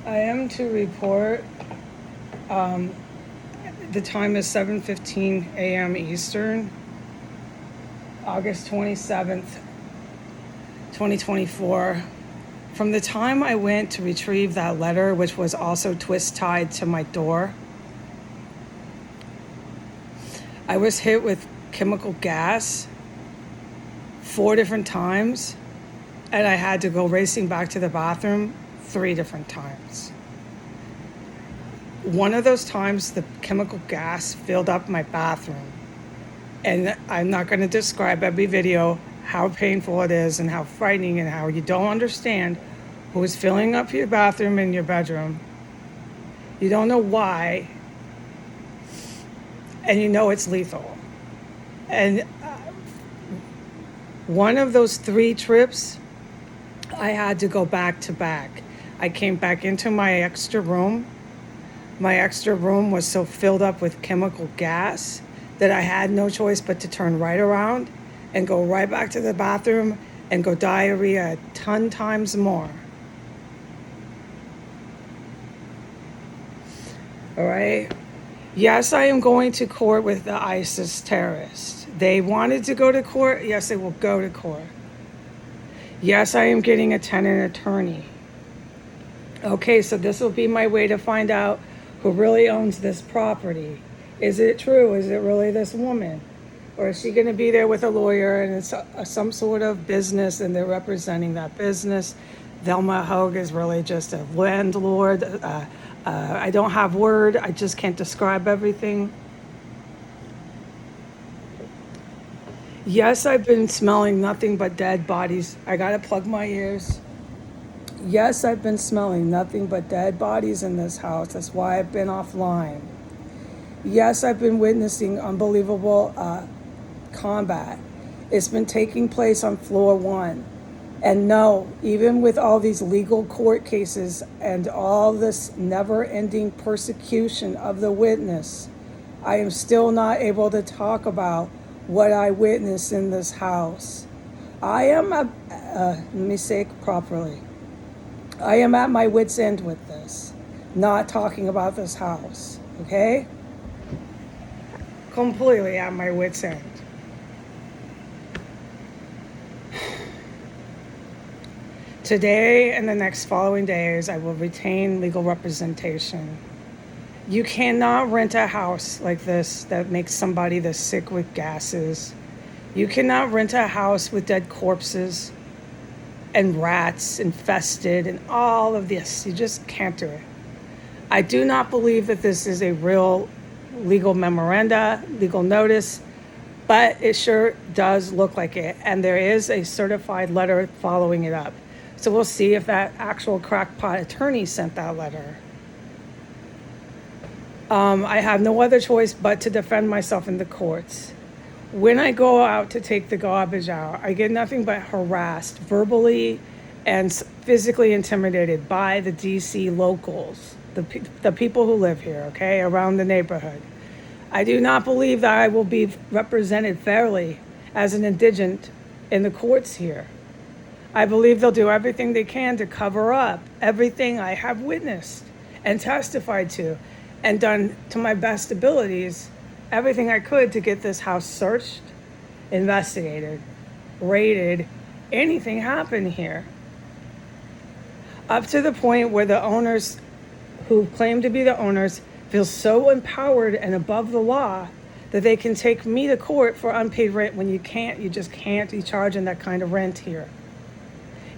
I am to report. Um, the time is 7:15 a.m. Eastern, August 27th, 2024. From the time I went to retrieve that letter, which was also twist tied to my door, I was hit with chemical gas 4 different times, and I had to go racing back to the bathroom 3 different times. One of those times, the chemical gas filled up my bathroom. And I'm not going to describe every video how painful it is and how frightening and how you don't understand who is filling up your bathroom in your bedroom. You don't know why, and you know it's lethal. And one of those 3 trips, I had to go back to back. I came back into my extra room. My extra room was so filled up with chemical gas that I had no choice but to turn right around and go right back to the bathroom and go diarrhea a ton times more. All right? Yes, I am going to court with the ISIS terrorists. They wanted to go to court. Yes, they will go to court. Yes, I am getting a tenant attorney. Okay, so this will be my way to find out who really owns this property. Is it true? Is it really this woman? Or is she going to be there with a lawyer and it's some sort of business and they're representing that business? Velma Hogue is really just a landlord. I don't have word. I just can't describe everything. Yes, I've been smelling nothing but dead bodies. I got to plug my ears. Yes, I've been smelling nothing but dead bodies in this house. That's why I've been offline. Yes, I've been witnessing unbelievable combat. It's been taking place on floor 1. And no, even with all these legal court cases and all this never-ending persecution of the witness, I am still not able to talk about what I witnessed in this house. I am, let me say it properly. I am at my wit's end with this, not talking about this house, okay? Completely at my wit's end. Today and the next following days, I will retain legal representation. You cannot rent a house like this that makes somebody this sick with gases. You cannot rent a house with dead corpses and rats infested and all of this. You just can't do it. I do not believe that this is a real legal memoranda, legal notice, but it sure does look like it. And there is a certified letter following it up. So we'll see if that actual crackpot attorney sent that letter. I have no other choice but to defend myself in the courts. When I go out to take the garbage out, I get nothing but harassed verbally and physically intimidated by the DC locals, the people who live here, okay, around the neighborhood. I do not believe that I will be represented fairly as an indigent in the courts here. I believe they'll do everything they can to cover up everything I have witnessed and testified to and done to my best abilities everything I could to get this house searched, investigated, raided, anything happen here. Up to the point where the owners who claim to be the owners feel so empowered and above the law that they can take me to court for unpaid rent when you just can't be charging that kind of rent here.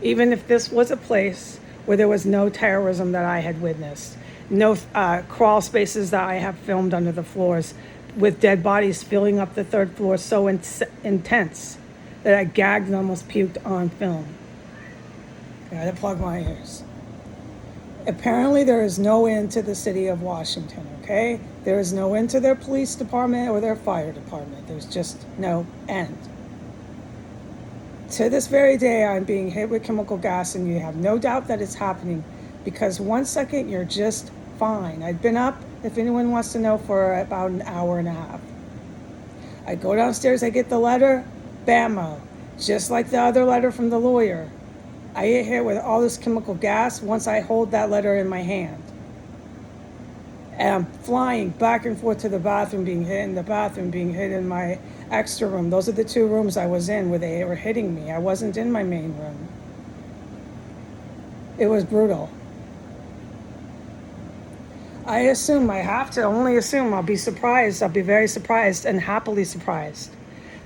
Even if this was a place where there was no terrorism that I had witnessed, no crawl spaces that I have filmed under the floors, with dead bodies filling up the 3rd floor so intense that I gagged and almost puked on film. I gotta plug my ears. Apparently there is no end to the city of Washington, okay? There is no end to their police department or their fire department. There's just no end. To this very day, I'm being hit with chemical gas, and you have no doubt that it's happening because 1 second you're just fine. I've been up, if anyone wants to know, for about an hour and a half. I go downstairs, I get the letter, bammo, just like the other letter from the lawyer. I get hit with all this chemical gas once I hold that letter in my hand. And I'm flying back and forth to the bathroom, being hit in the bathroom, being hit in my extra room. Those are the two rooms I was in where they were hitting me. I wasn't in my main room. It was brutal. I have to only assume, I'll be surprised, I'll be very surprised and happily surprised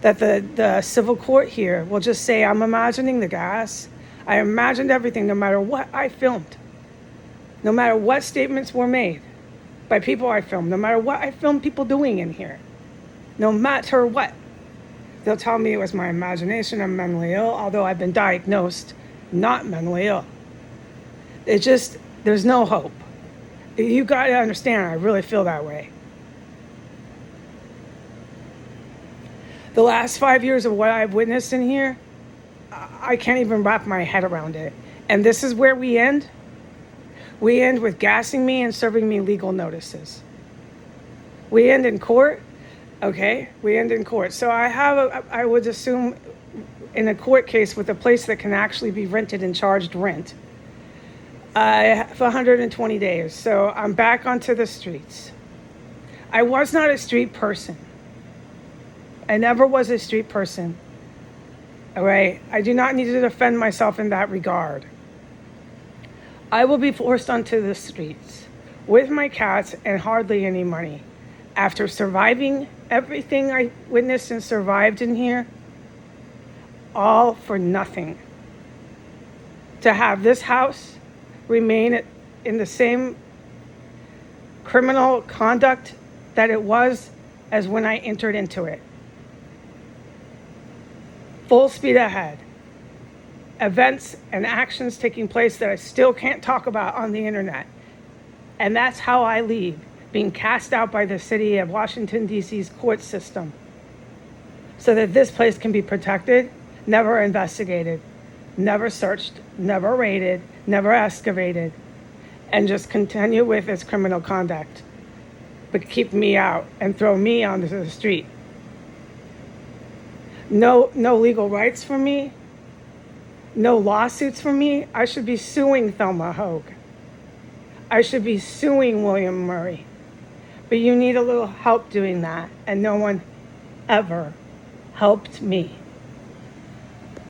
that the civil court here will just say, I'm imagining the gas. I imagined everything, no matter what I filmed, no matter what statements were made by people I filmed, no matter what I filmed people doing in here, no matter what. They'll tell me it was my imagination, I'm mentally ill, although I've been diagnosed not mentally ill. There's no hope. You got to understand, I really feel that way. The last 5 years of what I've witnessed in here, I can't even wrap my head around it. And this is where we end. We end with gassing me and serving me legal notices. We end in court. Okay, we end in court. So I would assume in a court case with a place that can actually be rented and charged rent, for 120 days. So I'm back onto the streets. I was not a street person. I never was a street person. All right? I do not need to defend myself in that regard. I will be forced onto the streets with my cats and hardly any money. After surviving everything I witnessed and survived in here, all for nothing. To have this house remain in the same criminal conduct that it was as when I entered into it. Full speed ahead. Events and actions taking place that I still can't talk about on the internet. And that's how I leave, being cast out by the city of Washington, D.C.'s court system, so that this place can be protected, never investigated, never searched, never raided, never excavated, and just continue with its criminal conduct, but keep me out and throw me onto the street. No legal rights for me, no lawsuits for me. I should be suing Thelma Hogue. I should be suing William Murray. But you need a little help doing that, and no one ever helped me.